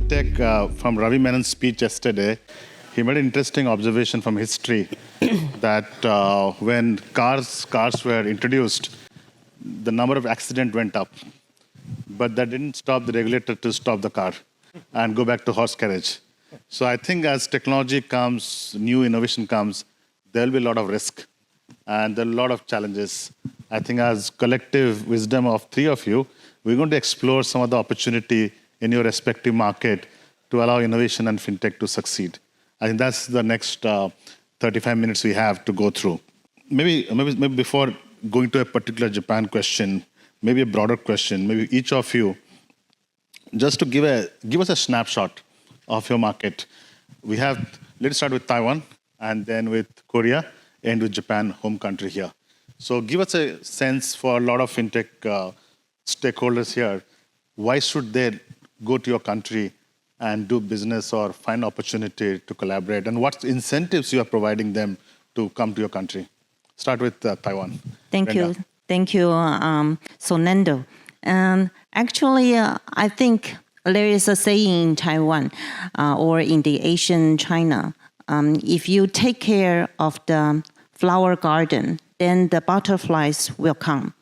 FinTech, from Ravi Menon's speech yesterday, he made an interesting observation from history that when cars were introduced, the number of accidents went up. But that didn't stop the regulator to stop the car and go back to horse carriage. So I think as technology comes, new innovation comes, there'll be a lot of risk and there are a lot of challenges. I think as collective wisdom of three of you, we're going to explore some of the opportunity in your respective market to allow innovation and FinTech to succeed. I think that's the next 35 minutes we have to go through. Maybe before going to a particular Japan question, maybe a broader question, maybe each of you, just to give us a snapshot of your market. Let's start with Taiwan, and then with Korea, and with Japan, home country here. So give us a sense for a lot of FinTech stakeholders here. Why should they go to your country and do business or find opportunity to collaborate? And what incentives you are providing them to come to your country? Start with Taiwan. Thank Brenda. you. Thank you, Sopnendu. Actually, I think there is a saying in Taiwan or in the Asian China, if you take care of the flower garden, then the butterflies will come.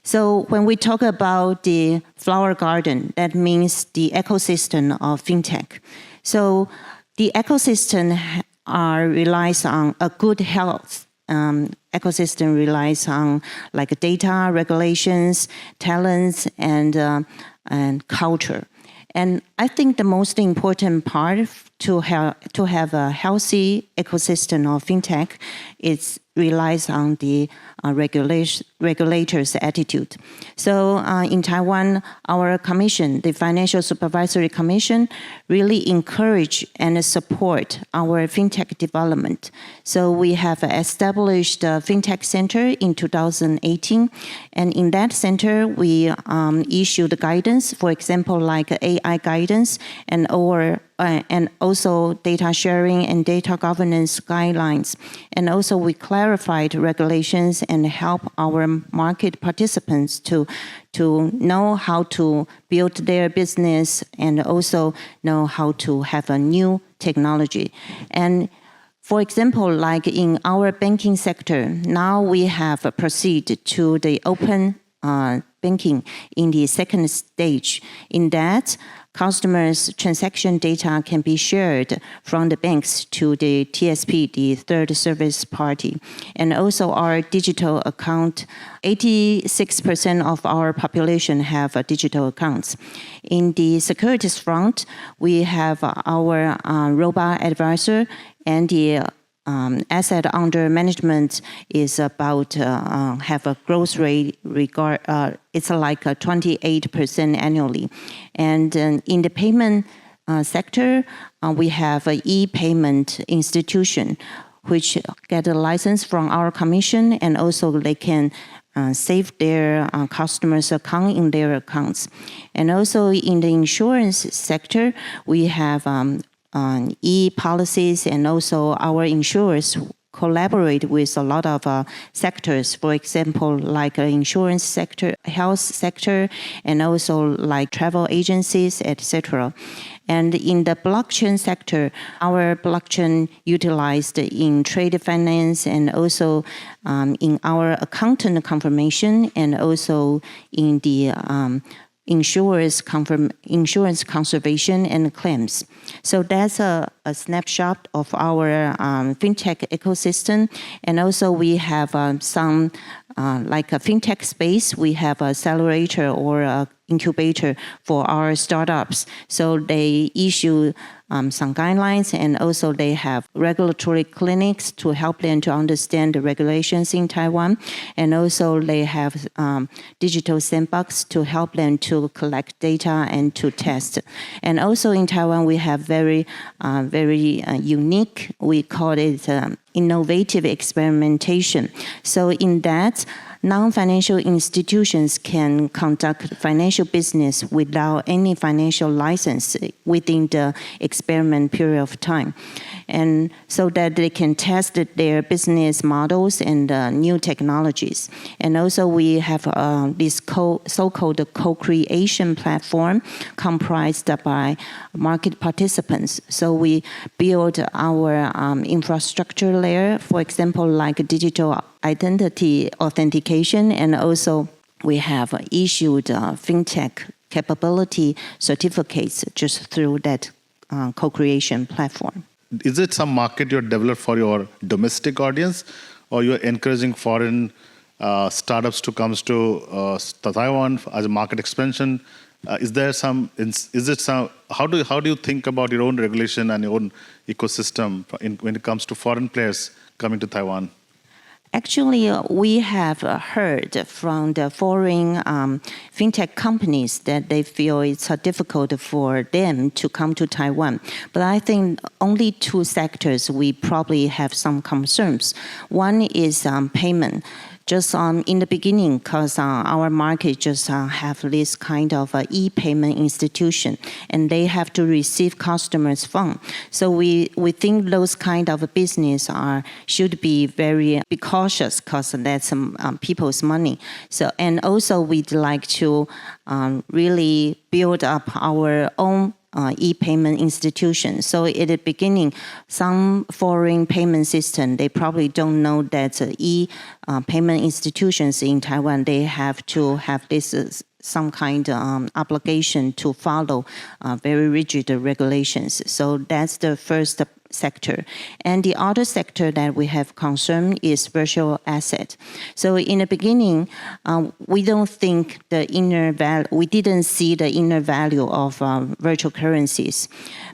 So when we talk about the flower garden, that means the ecosystem of FinTech. So the ecosystem relies on a good health. Ecosystem relies on like data, regulations, talents, and culture. And I think the most important part to have a healthy ecosystem of FinTech relies on the regulators' attitude. So in Taiwan, our commission, the Financial Supervisory Commission, really encourage and support our FinTech development. So we have established a FinTech Center in 2018. And in that center, we issued guidance, for example, like AI guidance and also data sharing and data governance guidelines. And also we clarified regulations and help our market participants to know how to build their business and also know how to have a new technology. And for example, like in our banking sector, now we have proceeded to the open banking in the second stage. In that, customers' transaction data can be shared from the banks to the TSP, the third service party. And also our digital account, 86% of our population have digital accounts. In the securities front, we have our robot advisor, and the asset under management is about have a growth rate it's like 28% annually. And in the payment sector, we have an e-payment institution which get a license from our commission, and also they can save their customers' account in their accounts. And also in the insurance sector, we have e-policies, and also our insurers collaborate with a lot of sectors, for example, like insurance sector, health sector, and also like travel agencies, etc. And in the blockchain sector, our blockchain utilized in trade finance and also in our accountant confirmation, and also in the insurance conservation and claims. So that's a snapshot of our FinTech ecosystem. And also we have some, like a FinTech space, we have an accelerator or an incubator for our startups. So they issue some guidelines, and also they have regulatory clinics to help them to understand the regulations in Taiwan. And also they have digital sandbox to help them to collect data and to test. And also in Taiwan, we have very unique, we call it innovative experimentation. So in that, non-financial institutions can conduct financial business without any financial license within the experiment period of time, and so that they can test their business models and new technologies. And also we have this so-called co-creation platform comprised by market participants. So we build our infrastructure layer, for example, like digital identity authentication, and also we have issued FinTech capability certificates just through that co-creation platform. Is it some market you're developed for your domestic audience, or you're encouraging foreign startups to come to Taiwan as a market expansion? Is there some? Is it some? How do you think about your own regulation and your own ecosystem when it comes to foreign players coming to Taiwan? Actually, we have heard from the foreign fintech companies that they feel it's difficult for them to come to Taiwan. But I think only two sectors we probably have some concerns. One is payment. Just in the beginning, because our market just have this kind of e-payment institution, and they have to receive customers' funds. So we think those kind of business should be very cautious, because that's people's money. So, and also we'd like to really build up our own e-payment institution. So at the beginning, some foreign payment system, they probably don't know that e-payment institutions in Taiwan, they have to have this some kind of obligation to follow very rigid regulations. So that's the first sector. And the other sector that we have concern is virtual asset. So in the beginning, we don't think we didn't see the inner value of virtual currencies.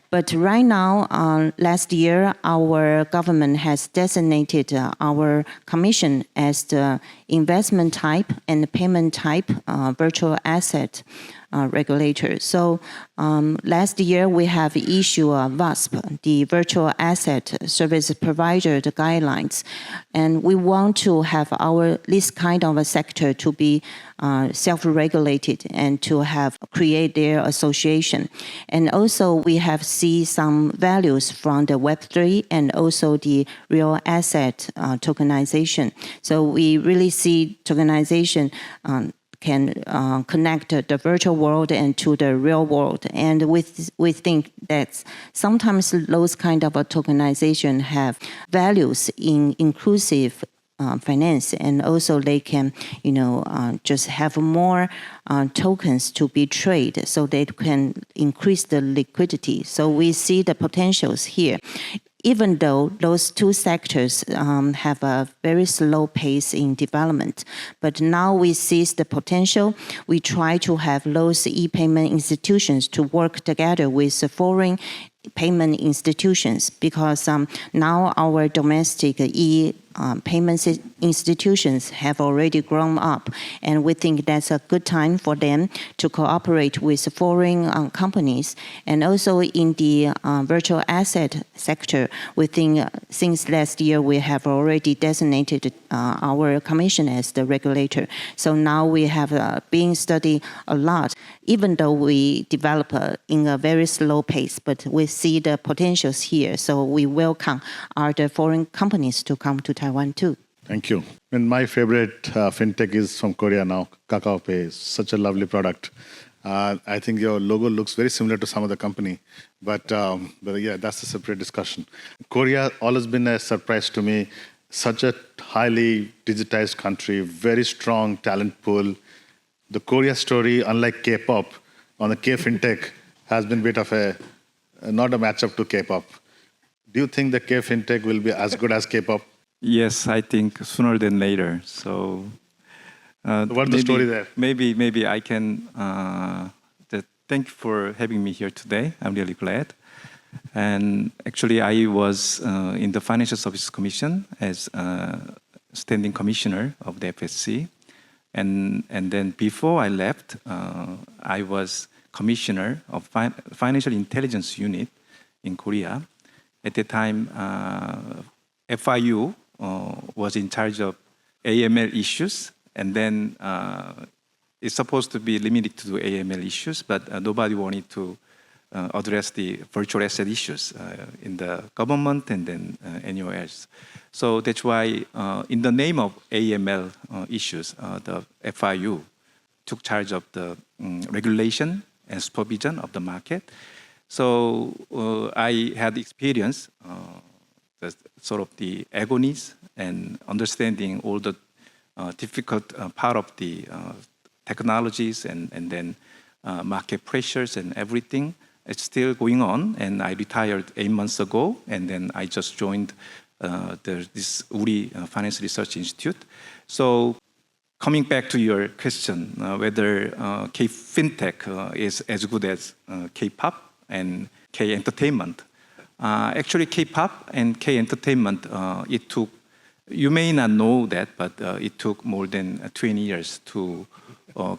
But right now, last year, our government has designated our commission as the investment type and payment type virtual asset regulator. So last year, we have issued a VASP, the Virtual Asset Service Provider guidelines. And we want to have this kind of a sector to be self-regulated and to create their association. And also we have seen some values from the Web3 and also the real asset tokenization. So we really see tokenization can connect the virtual world and to the real world. And we think that sometimes those kind of tokenization have values in inclusive finance, and also they can, just have more tokens to be traded, so they can increase the liquidity. So we see the potentials here. Even though those two sectors have a very slow pace in development. But now we seize the potential. We try to have those e-payment institutions to work together with the foreign payment institutions, because now our domestic payment institutions have already grown up, and we think that's a good time for them to cooperate with foreign companies. And also in the virtual asset sector, we think since last year we have already designated our commission as the regulator. So now we have been studied a lot, even though we develop in a very slow pace, but we see the potentials here. So we welcome other foreign companies to come to Taiwan too. Thank you. And my favorite fintech is from Korea now. Kakao Pay is such a lovely product. I think your logo looks very similar to some of the company, but yeah, that's a separate discussion. Korea always been a surprise to me. Such a highly digitized country, very strong talent pool. The Korea story, unlike K-pop, on the K-fintech, has been a bit of not a matchup to K-pop. Do you think the K-fintech will be as good as K-pop? Yes, I think sooner than later. So, what's the story there? Maybe I can. Thank you for having me here today. I'm really glad. And actually, I was in the Financial Services Commission as standing commissioner of the FSC, and then before I left, I was commissioner of Financial Intelligence Unit in Korea. At the time, FIU was in charge of AML issues and then it's supposed to be limited to AML issues, but nobody wanted to address the virtual asset issues in the government and then anywhere else. So that's why in the name of AML issues, the FIU took charge of the regulation and supervision of the market. So I had experience sort of the agonies and understanding all the difficult part of the technologies and then market pressures and everything. It's still going on, and I retired 8 months ago, and then I just joined this Woori Finance Research Institute. So coming back to your question, whether FinTech is as good as K-pop and K-entertainment. Actually, K-pop and K-entertainment, it took, you may not know that, but it took more than 20 years to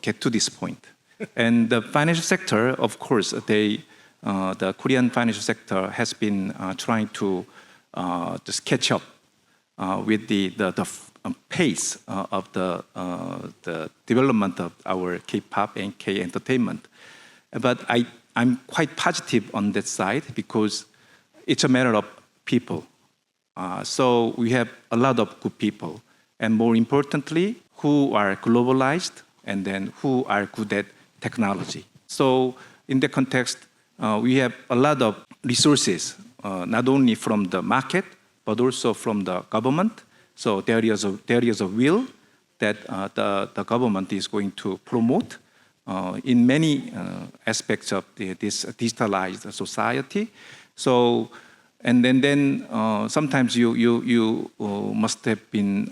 get to this point. And the financial sector, of course, the Korean financial sector has been trying to just catch up with the pace of the development of our K-pop and K-entertainment. But I'm quite positive on that side because it's a matter of people. So we have a lot of good people, and more importantly, who are globalized and then who are good at technology. So in the context, we have a lot of resources, not only from the market, but also from the government. So there is a will that the government is going to promote in many aspects of this digitalized society. So, and then sometimes you must have been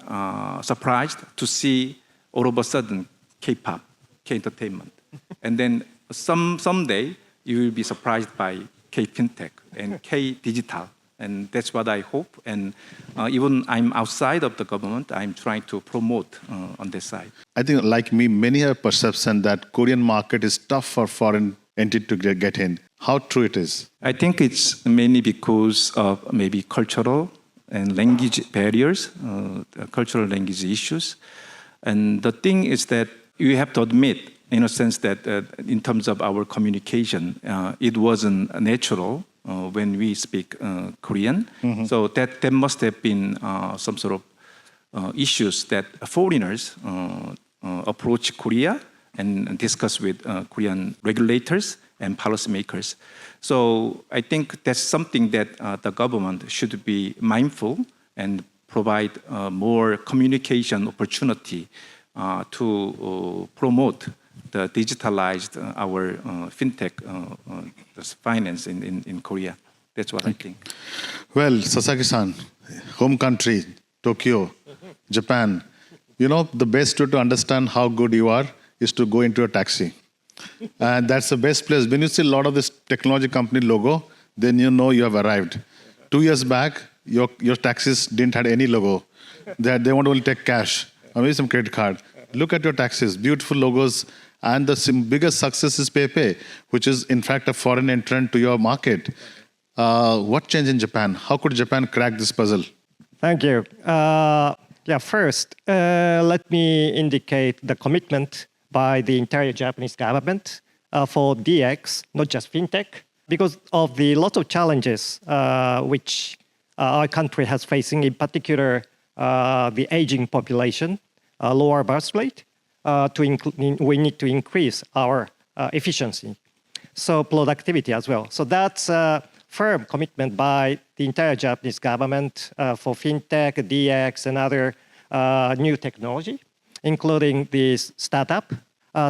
surprised to see all of a sudden K-pop, K-entertainment. And then someday you will be surprised by K-FinTech and K-digital. And that's what I hope. And even I'm outside of the government, I'm trying to promote on this side. I think, like me, many have a perception that Korean market is tough for foreign entity to get in. How true it is? I think it's mainly because of maybe cultural and language barriers, cultural language issues. And the thing is that you have to admit, in a sense, that in terms of our communication, it wasn't natural when we speak Korean. Mm-hmm. So that must have been some sort of issues that foreigners approach Korea and discuss with Korean regulators and policymakers. So I think that's something that the government should be mindful and provide more communication opportunity to promote the digitalized our FinTech finance in Korea. That's what I think. Well, Sasaki-san, home country, Tokyo, Japan. You know, the best way to understand how good you are is to go into a taxi. And that's the best place. When you see a lot of this technology company logo, then you know you have arrived. 2 years back, your taxis didn't have any logo. They want to only take cash or maybe some credit card. Look at your taxis, beautiful logos. And the biggest success is PayPay, which is in fact a foreign entrant to your market. What changed in Japan? How could Japan crack this puzzle? Thank you. First, let me indicate the commitment by the entire Japanese government for DX, not just FinTech, because of the lot of challenges which our country has facing, in particular the aging population, lower birth rate. We need to increase our efficiency, so productivity as well. So that's a firm commitment by the entire Japanese government for FinTech, DX, and other new technology, including this startup.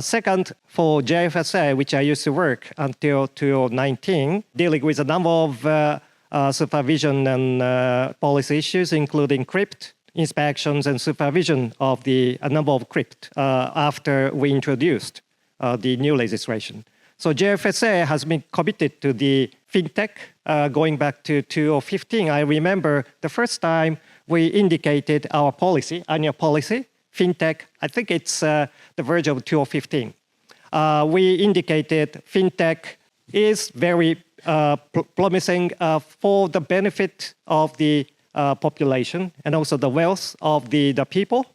Second, for JFSA, which I used to work until 2019, dealing with a number of supervision and policy issues, including crypto inspections and supervision of a number of crypto after we introduced the new legislation. So JFSA has been committed to the FinTech going back to 2015. I remember the first time we indicated our policy, annual policy, FinTech, I think it's the verge of 2015. We indicated FinTech is very promising for the benefit of the population and also the wealth of the people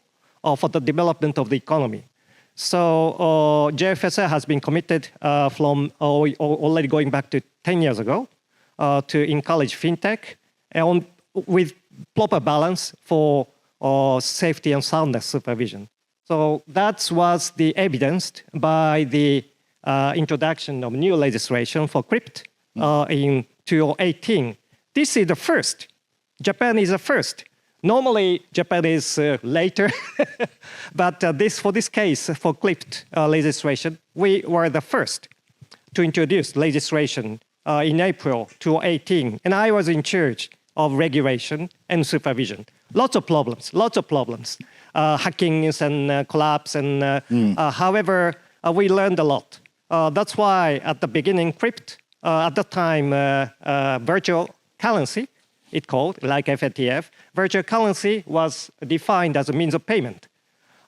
for the development of the economy. So JFSA has been committed from already going back to 10 years ago to encourage FinTech and with proper balance for safety and soundness supervision. So that was the evidenced by the introduction of new legislation for crypto in 2018. This is the first. Japan is the first. Normally, Japan is later, but for this case, for crypto legislation, we were the first to introduce legislation in April 2018, and I was in charge of regulation and supervision. Lots of problems, hackings and collapse, and however, we learned a lot. That's why at the beginning, crypto, at the time, virtual currency, it called, like FATF, virtual currency was defined as a means of payment.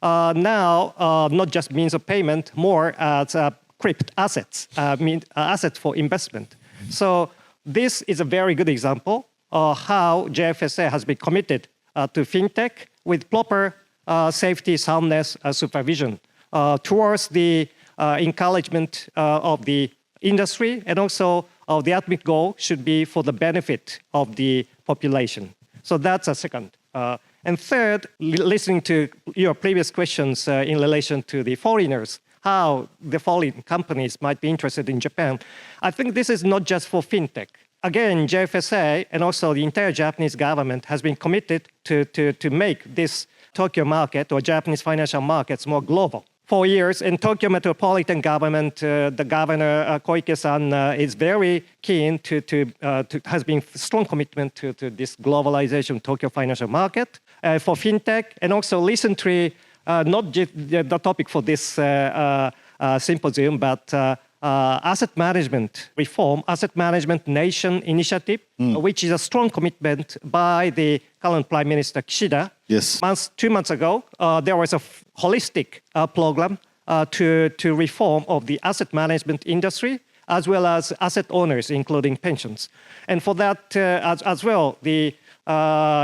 Now, not just means of payment, more as crypto assets, assets for investment. So this is a very good example of how JFSA has been committed to FinTech with proper safety, soundness, supervision towards the encouragement of the industry, and also the ultimate goal should be for the benefit of the population. So that's a second. And third, listening to your previous questions in relation to the foreigners, how the foreign companies might be interested in Japan, I think this is not just for FinTech. Again, JFSA and also the entire Japanese government has been committed to make this Tokyo market or Japanese financial markets more global. For years, in Tokyo metropolitan government, the governor Koike-san is very keen has been strong commitment to this globalization of Tokyo financial market for FinTech, and also recently, not just the topic for this symposium, but asset management reform, asset management nation initiative, which is a strong commitment by the current Prime Minister Kishida. Yes. 2 months ago, there was a holistic program to reform of the asset management industry, as well as asset owners, including pensions. And for that, as well, the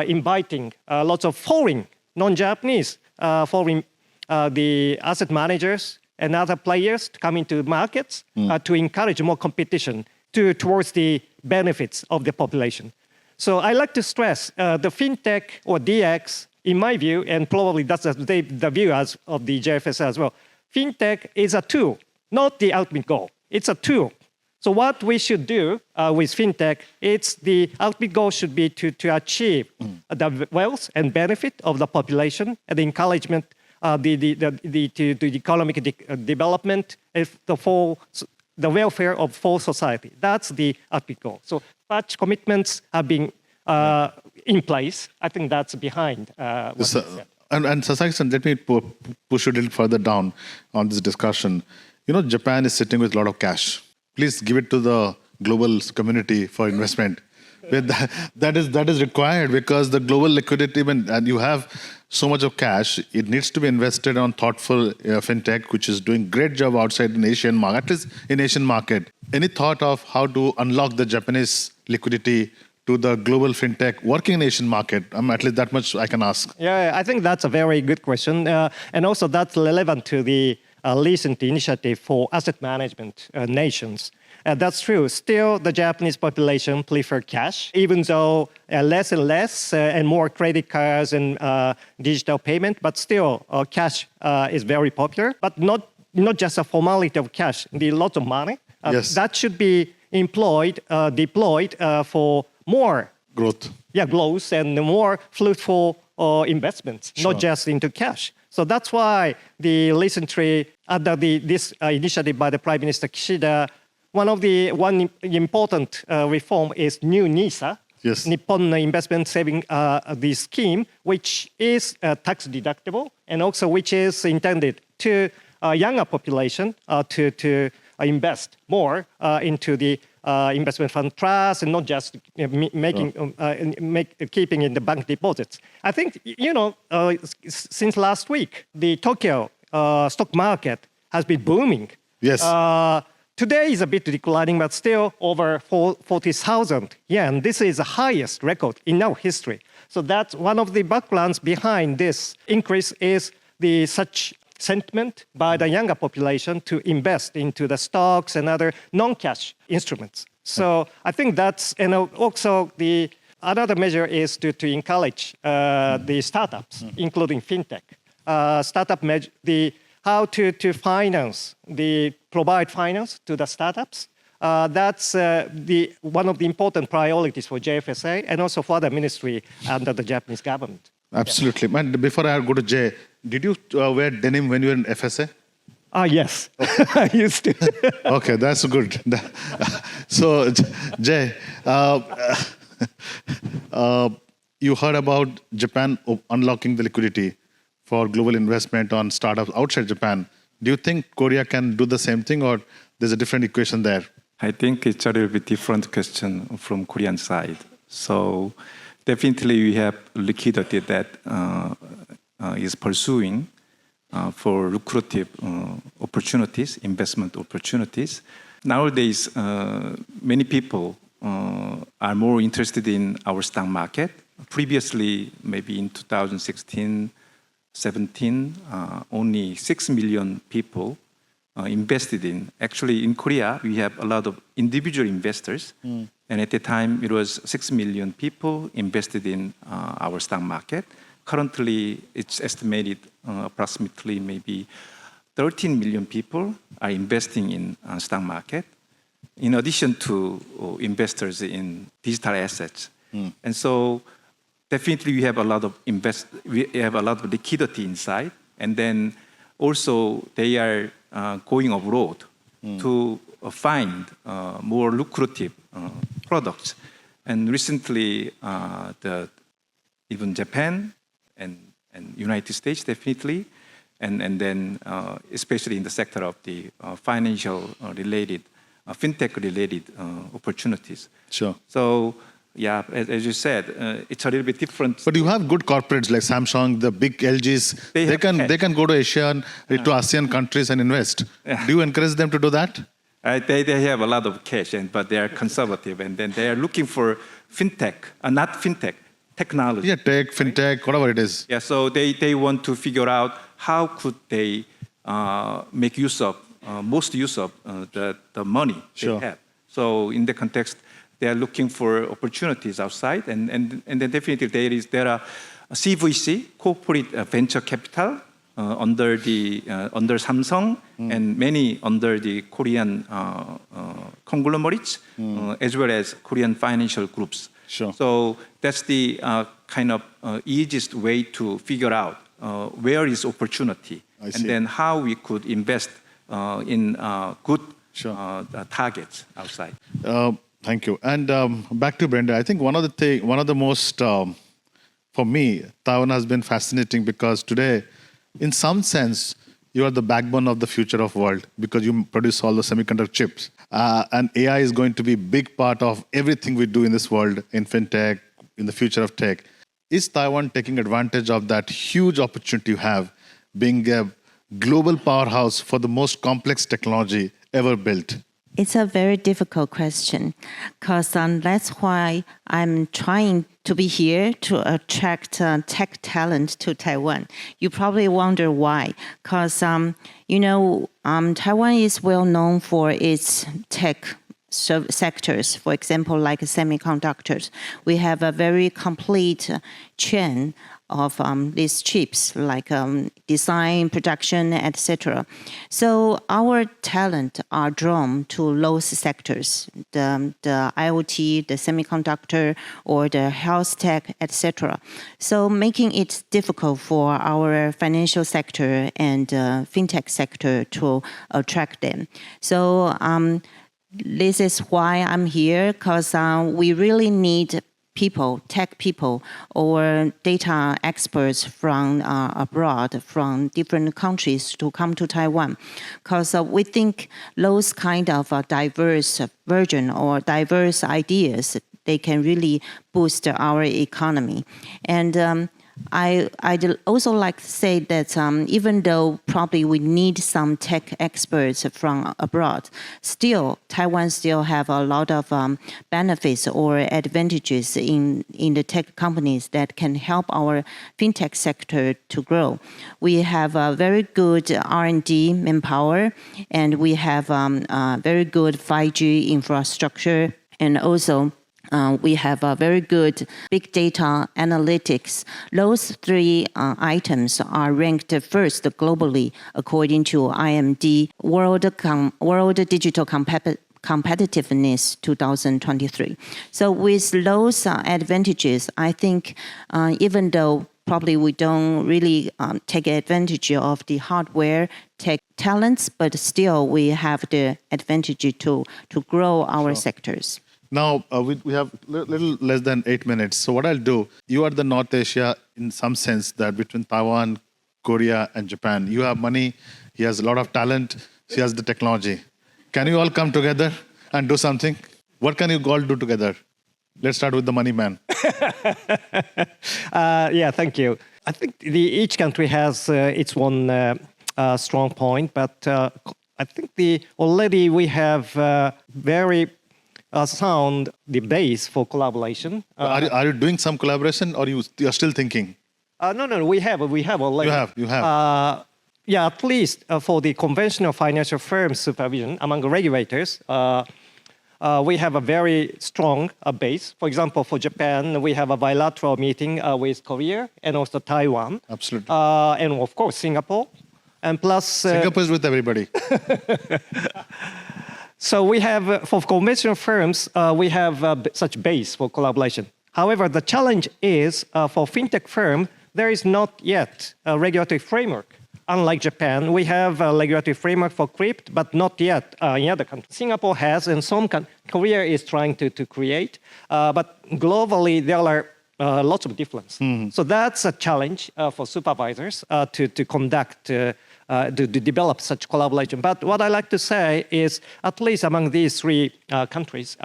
inviting lots of foreign, non-Japanese, the asset managers and other players to come into markets to encourage more competition towards the benefits of the population. So I like to stress the FinTech or DX, in my view, and probably that's the view of the JFSA as well, FinTech is a tool, not the ultimate goal. It's a tool. So what we should do with FinTech, the ultimate goal should be to achieve the wealth and benefit of the population and the encouragement the economic development for the welfare of full society. That's the ultimate goal. So such commitments have been in place. I think that's behind what you said. And Sasaki-san, let me push you a little further down on this discussion. You know, Japan is sitting with a lot of cash. Please give it to the global community for investment. That is required because the global liquidity, and you have so much of cash, it needs to be invested on thoughtful FinTech, which is doing great job outside in Asian market, at least in Asian market. Any thought of how to unlock the Japanese liquidity to the global FinTech working in Asian market? At least that much I can ask. Yeah, I think that's a very good question. And also that's relevant to the recent initiative for asset management nations. That's true. Still, the Japanese population prefer cash, even though less and less and more credit cards and digital payment, but still cash is very popular. But not just a formality of cash, the lot of money. Yes. That should be deployed for more Growth. Yeah, growth and more fruitful investments, Sure. not just into cash. So that's why the recently, under this initiative by the Prime Minister Kishida, one important reform is new NISA, Yes. Nippon Investment Saving the scheme, which is tax deductible and also which is intended to younger population to invest more into the investment fund trust and not just keeping in the bank deposits. I think, since last week, the Tokyo stock market has been booming. Yes. Today is a bit declining, but still over 40,000 yen. This is the highest record in our history. So that's one of the backgrounds behind this increase is the such sentiment by the younger population to invest into the stocks and other non-cash instruments. So I think that's, and also the another measure is to encourage the startups, including FinTech. Startup how to finance, provide finance to the startups. That's one of the important priorities for JFSA and also for the ministry under the Japanese government. Absolutely. And before I go to Jay, did you wear denim when you were in FSA? Yes, I used to. Okay, that's good. So, Jay, you heard about Japan unlocking the liquidity for global investment on startups outside Japan. Do you think Korea can do the same thing, or there's a different equation there? I think it's a little bit different question from Korean side. So definitely we have liquidity that is pursuing for lucrative opportunities, investment opportunities. Nowadays, many people are more interested in our stock market. Previously, maybe in 2016, 17, only 6 million people invested in. Actually, in Korea, we have a lot of individual investors. And at the time, it was 6 million people invested in our stock market. Currently, it's estimated approximately maybe 13 million people are investing in stock market, in addition to investors in digital assets. And so definitely we have a lot of liquidity inside, and then also they are going abroad to find more lucrative products. And recently, even Japan and United States definitely, and then especially in the sector of the financial related, fintech related opportunities. Sure. So yeah, as you said, it's a little bit different. But you have good corporates like Samsung, the big LGs. They can go to Asia, to ASEAN countries and invest. Yeah. Do you encourage them to do that? They have a lot of cash, but they are conservative, and then they are looking for fintech, not fintech, technology. Yeah, tech, fintech, whatever it is. Yeah, so they want to figure out how could they make most use of the money Sure. they have. So in the context, they are looking for opportunities outside, and then definitely there are CVC, corporate venture capital, under Samsung and many under the Korean conglomerates, as well as Korean financial groups. Sure. So that's the kind of easiest way to figure out where is opportunity, I see. and then how we could invest in good Sure. targets outside. Thank you. And back to Brenda. I think one of the most, for me, Taiwan has been fascinating because today, in some sense, you are the backbone of the future of world because you produce all the semiconductor chips. And AI is going to be a big part of everything we do in this world, in fintech, in the future of tech. Is Taiwan taking advantage of that huge opportunity you have, being a global powerhouse for the most complex technology ever built? It's a very difficult question because that's why I'm trying to be here to attract tech talent to Taiwan. You probably wonder why, because Taiwan is well known for its tech sectors, for example, like semiconductors. We have a very complete chain of these chips, like design, production, etc. So our talent are drawn to those sectors, the IoT, the semiconductor, or the health tech, etc. So making it difficult for our financial sector and fintech sector to attract them. So this is why I'm here, because we really need people, tech people, or data experts from abroad, from different countries to come to Taiwan. Because we think those kind of diverse version or diverse ideas, they can really boost our economy. And I'd also like to say that even though probably we need some tech experts from abroad, still Taiwan still have a lot of benefits or advantages in the tech companies that can help our fintech sector to grow. We have a very good R&D manpower, and we have very good 5G infrastructure, and also we have a very good big data analytics. Those three items are ranked first globally according to IMD World Digital Competitiveness 2023. So with those advantages, I think even though probably we don't really take advantage of the hardware tech talents, but still we have the advantage to grow our sectors. Now, we have little less than 8 minutes. So what I'll do, you are the North Asia in some sense that between Taiwan, Korea, and Japan. You have money, he has a lot of talent, she has the technology. Can you all come together and do something? What can you all do together? Let's start with the money man. Yeah, thank you. I think each country has its own strong point, but I think already we have very sound the base for collaboration. Are you doing some collaboration, or you are still thinking? No, we have already. You have. Yeah, at least for the conventional financial firm supervision among regulators, we have a very strong base. For example, for Japan, we have a bilateral meeting with Korea and also Taiwan. Absolutely. And of course, Singapore. And plus... Singapore is with everybody. So we have, for conventional firms, we have such base for collaboration. However, the challenge is for fintech firm, there is not yet a regulatory framework. Unlike Japan, we have a regulatory framework for crypto, but not yet in other countries. Singapore has, and Korea is trying to create, but globally there are lots of difference. So that's a challenge for supervisors to conduct, to develop such collaboration. But what I like to say is, at least among these three countries,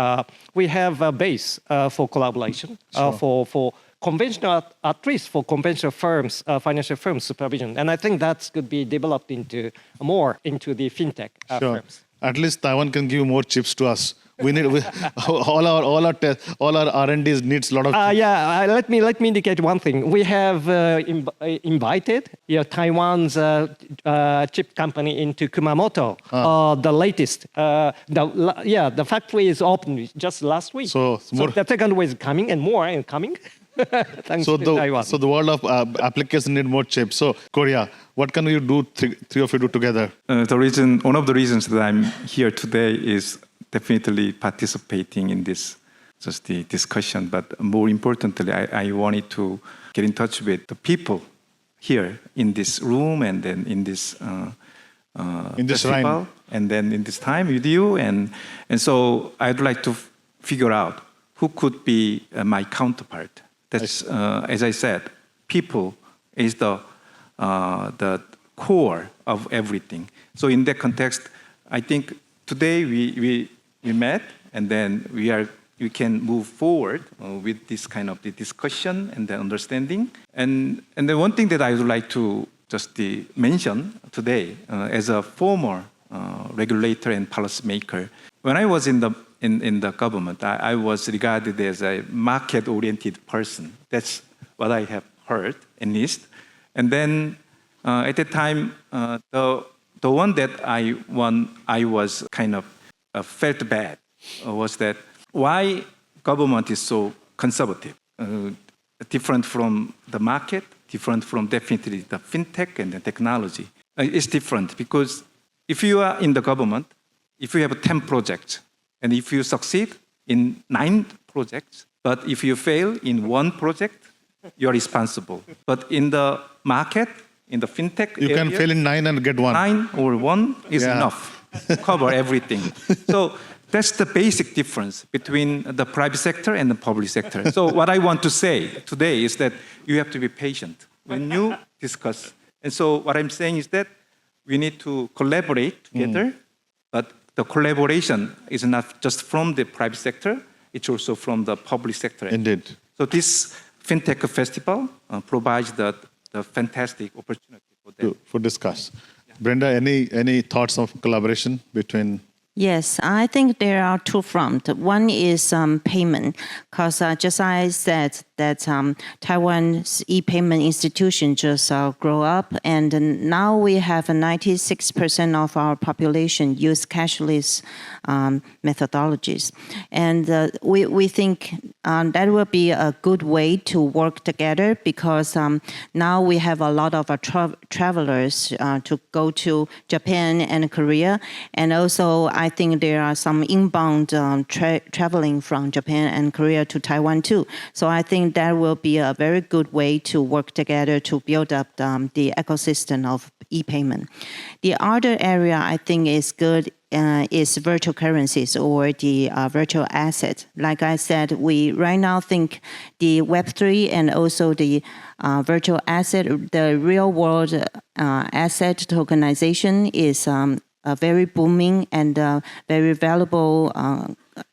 we have a base for collaboration, for conventional, at least for conventional firms, financial firms supervision. And I think that could be developed into the fintech firms. At least Taiwan can give more chips to us. We need all our R&Ds needs a lot of. Let me indicate one thing. We have invited Taiwan's chip company into Kumamoto. The latest. The factory is opened just last week. So the second wave is coming, and more are coming. Thanks to Taiwan. So the world of applications need more chips. So Korea, what can you do? Three of you do together. One of the reasons that I'm here today is definitely participating in this, just the discussion. But more importantly, I wanted to get in touch with the people here in this room, and then in this festival, and then in this time with you, and so I'd like to figure out who could be my counterpart. That's as I said, people is the core of everything. So in that context, I think today we met, and then we can move forward with this kind of the discussion and the understanding. And the one thing that I would like to just mention today, as a former regulator and policymaker, when I was in the government, I was regarded as a market-oriented person. That's what I have heard, at least. And then at the time, the one that I was kind of felt bad was that why government is so conservative, different from the market, different from definitely the fintech and the technology. It's different because if you are in the government, if you have 10 projects, and if you succeed in 9 projects, but if you fail in 1 project, you are responsible. But in the market, in the fintech you can fail in 9 and get 1. 9 or 1 is enough to cover everything. So that's the basic difference between the private sector and the public sector. So what I want to say today is that you have to be patient when you discuss. And so what I'm saying is that we need to collaborate together, but the collaboration is not just from the private sector, it's also from the public sector. Indeed. So this FinTech Festival provides the fantastic opportunity for them. For discuss. Brenda, any thoughts of collaboration between? Yes, I think there are two fronts. One is payment, because just I said that Taiwan's e-payment institution just grow up, and now we have 96% of our population use cashless methodologies, and we think that will be a good way to work together, because now we have a lot of travelers to go to Japan and Korea, and also I think there are some inbound traveling from Japan and Korea to Taiwan too. So I think that will be a very good way to work together to build up the ecosystem of e-payment. The other area I think is good is virtual currencies or the virtual assets. Like I said, we right now think the Web3 and also the virtual asset, the real world asset tokenization is a very booming and very valuable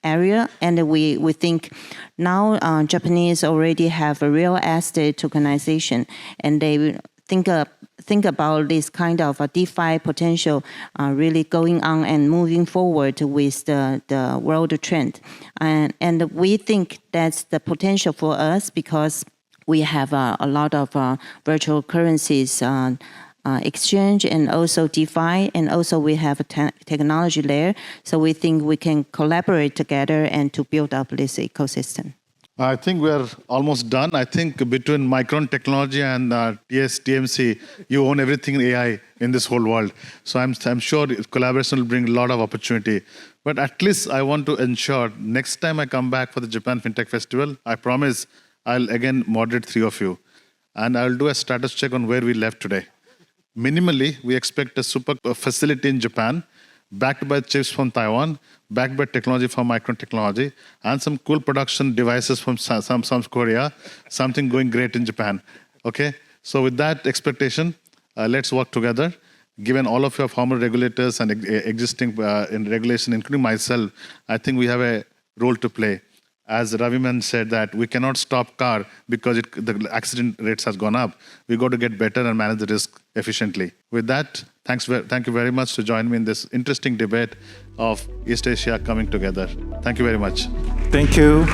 area. And we think now Japanese already have a real estate tokenization, and they think about this kind of a DeFi potential really going on and moving forward with the world trend. And we think that's the potential for us, because we have a lot of virtual currencies exchange and also DeFi, and also we have a technology layer. So we think we can collaborate together and to build up this ecosystem. I think we're almost done. I think between Micron Technology and TMC, you own everything in AI in this whole world. So I'm sure collaboration will bring a lot of opportunity. But at least I want to ensure next time I come back for the Japan FinTech Festival, I promise I'll again moderate 3 of you. And I'll do a status check on where we left today. Minimally, we expect a super facility in Japan, backed by chips from Taiwan, backed by technology from Micron Technology, and some cool production devices from South Korea, something going great in Japan. Okay? So with that expectation, let's work together. Given all of your former regulators and existing in regulation, including myself, I think we have a role to play. As Raviman said, that we cannot stop car because the accident rates has gone up. We got to get better and manage the risk efficiently. With that, thank you very much to join me in this interesting debate of East Asia coming together. Thank you very much. Thank you.